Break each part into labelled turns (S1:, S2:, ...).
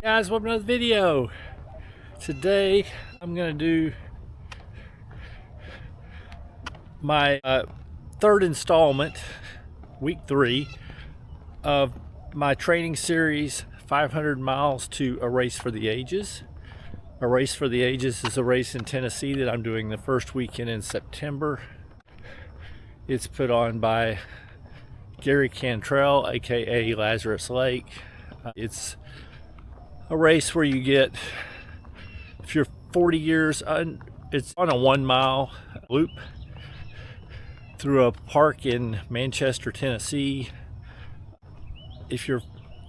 S1: Guys, welcome to another video. Today I'm gonna do my third installment, week 3 of my training series, 500 miles to a race for the ages. A race for the ages is a race in Tennessee that I'm doing the first weekend in September. It's put on by Gary Cantrell, aka Lazarus Lake. It's a race where you get, if you're 40 years, it's on a 1 mile loop through a park in Manchester, Tennessee. If you're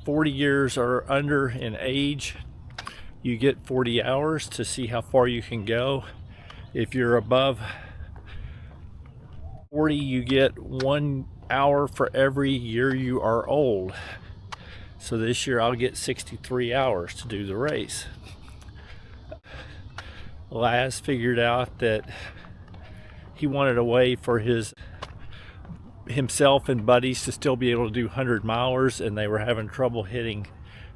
S1: 40 years or under in age, you get 40 hours to see how far you can go. If you're above 40, you get 1 hour for every year you are old. So this year I'll get 63 hours to do the race. Laz figured out that he wanted a way for himself and buddies to still be able to do 100 milers, and they were having trouble hitting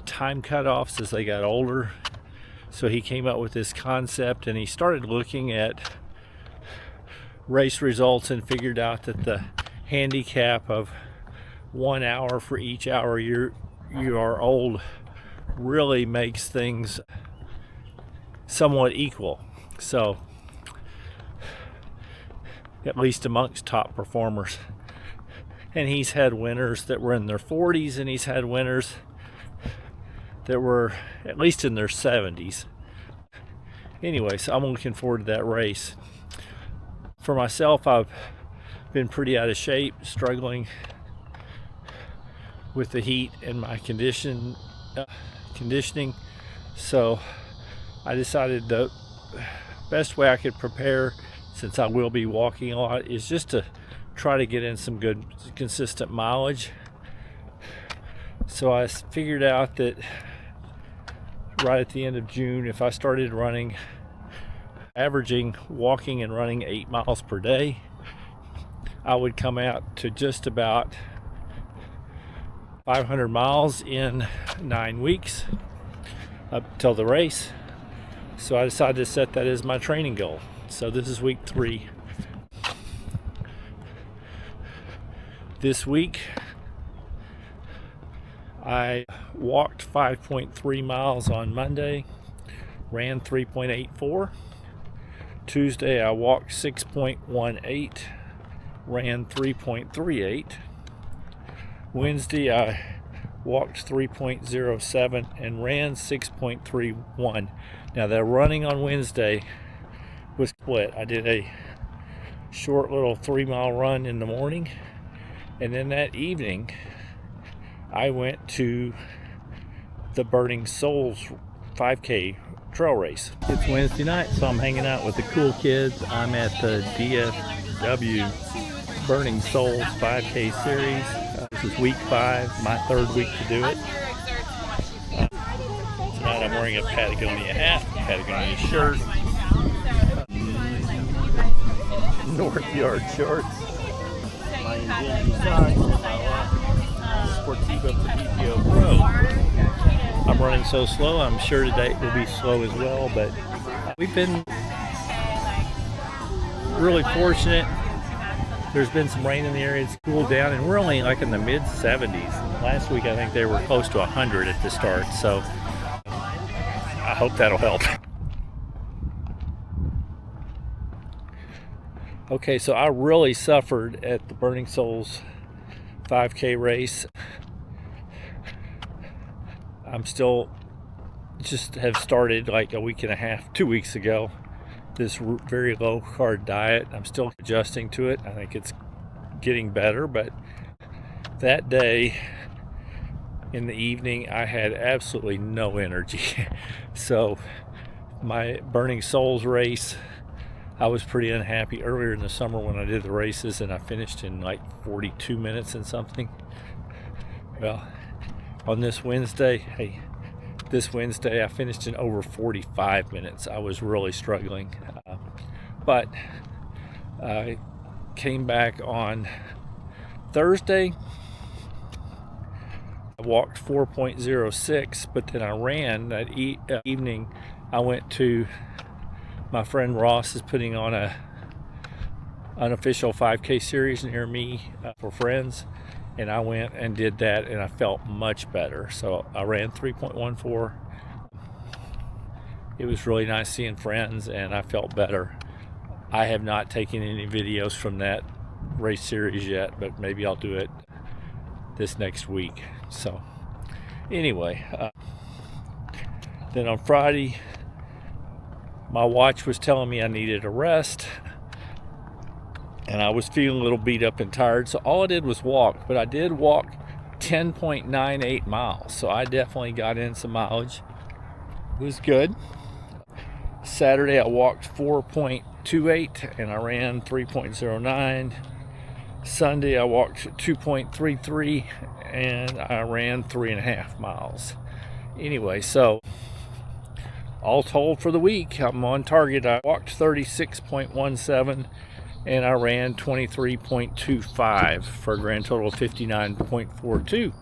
S1: time cutoffs as they got older. So he came up with this concept, and he started looking at race results and figured out that the handicap of 1 hour for each hour you are old really makes things somewhat equal. So, at least amongst top performers. And he's had winners that were in their 40s, and he's had winners that were at least in their 70s. Anyway, so I'm looking forward to that race. For myself, I've been pretty out of shape, struggling with the heat and my conditioning. So I decided the best way I could prepare, since I will be walking a lot, is just to try to get in some good consistent mileage. So I figured out that right at the end of June, if I started averaging walking and running 8 miles per day, I would come out to just about 500 miles in 9 weeks up till the race. So I decided to set that as my training goal. So this is week 3. This week I walked 5.3 miles on Monday, ran 3.84. Tuesday I walked 6.18, ran 3.38. Wednesday I walked 3.07 and ran 6.31. Now the running on Wednesday was split. I did a short little 3-mile run in the morning, and then that evening I went to the Burning Souls 5K trail race. It's Wednesday night, so I'm hanging out with the cool kids. I'm at the DFW Burning Souls 5K series. This is week 5, my 3rd week to do it. Tonight I'm wearing a Patagonia hat, Patagonia shirt, North Yard shorts, my Infinity socks, and my Sportiva Pepito Pro. I'm running so slow, I'm sure today will be slow as well, but we've been really fortunate. There's been some rain in the area, it's cooled down, and we're only like in the mid 70s. Last week I think they were close to 100 at the start, so I hope that'll help. Okay, so I really suffered at the Burning Souls 5K race. I'm still just have started like a week and a half, 2 weeks ago, this very low carb diet. I'm still adjusting to it. I think it's getting better, but that day in the evening I had absolutely no energy. So my Burning Souls race, I was pretty unhappy earlier in the summer when I did the races, and I finished in like 42 minutes and something. Well, on this Wednesday I finished in over 45 minutes. I was really struggling, but I came back on Thursday. walked 4.06, but then I ran that evening. I went to my friend Ross is putting on a unofficial 5K series near me for friends, and I went and did that, and I felt much better. So I ran 3.14. It was really nice seeing friends, and I felt better. I have not taken any videos from that race series yet, but maybe I'll do it this next week. So anyway, then on Friday, my watch was telling me I needed a rest, and I was feeling a little beat up and tired, so all I did was walk. But I did walk 10.98 miles, so I definitely got in some mileage. It was good. Saturday I walked 4.28 and I ran 3.09. Sunday I walked 2.33 and I ran 3.5 miles. Anyway, so all told for the week, I'm on target. I walked 36.17 and I ran 23.25 for a grand total of 59.42.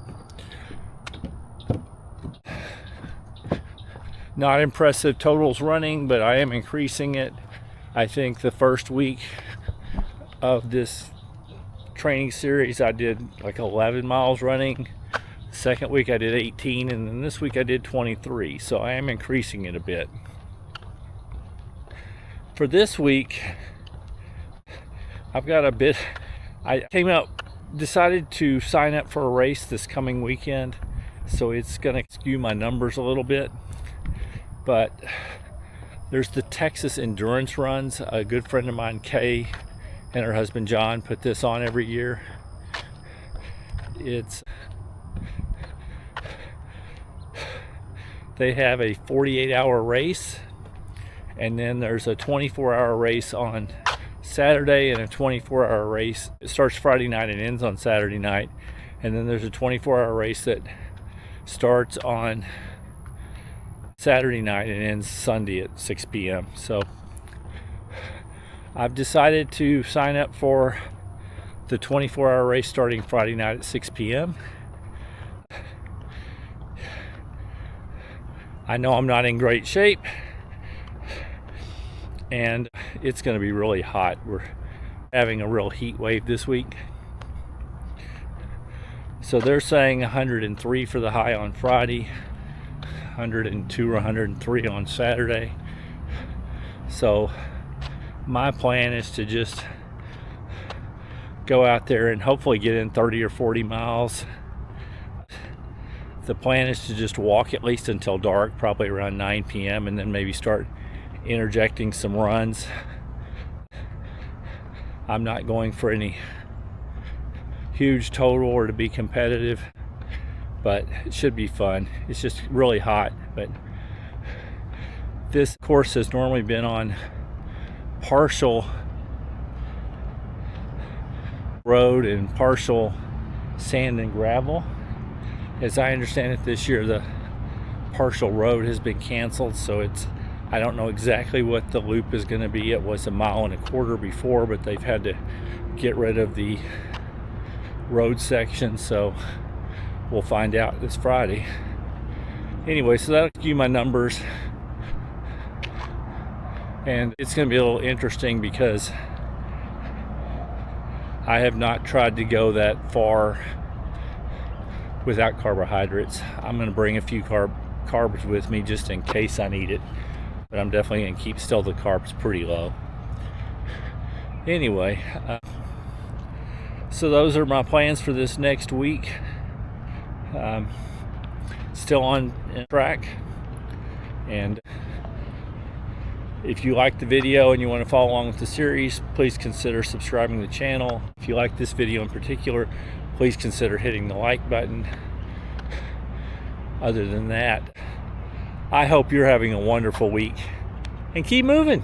S1: Not impressive totals running, but I am increasing it. I think the first week of this training series I did like 11 miles running. The second week I did 18, and then this week I did 23. So I am increasing it a bit. For this week, I've got a bit. I decided to sign up for a race this coming weekend, so it's going to skew my numbers a little bit. But there's the Texas Endurance Runs. A good friend of mine, Kay, and her husband John put this on every year. They have a 48-hour race, and then there's a 24-hour race on Saturday and a 24-hour race. It starts Friday night and ends on Saturday night, and then there's a 24-hour race that starts on Saturday night and ends Sunday at 6 p.m. So I've decided to sign up for the 24-hour race starting Friday night at 6 p.m. I know I'm not in great shape, and it's going to be really hot. We're having a real heat wave this week. So they're saying 103 for the high on Friday, 102 or 103 on Saturday. So my plan is to just go out there and hopefully get in 30 or 40 miles. The plan is to just walk at least until dark, probably around 9 p.m., and then maybe start interjecting some runs. I'm not going for any huge total or to be competitive, but it should be fun. It's just really hot, but this course has normally been on partial road and partial sand and gravel. As I understand it, this year the partial road has been canceled, so I don't know exactly what the loop is going to be. It was 1.25 miles before, but they've had to get rid of the road section, so we'll find out this Friday. Anyway, so that'll give you my numbers, and it's going to be a little interesting because I have not tried to go that far without carbohydrates. I'm going to bring a few carbs with me just in case I need it, but I'm definitely going to keep still the carbs pretty low. Anyway, so those are my plans for this next week. Still on track, and if you like the video and you want to follow along with the series, please consider subscribing to the channel. If you like this video in particular, please consider hitting the like button. Other than that, I hope you're having a wonderful week, and keep moving.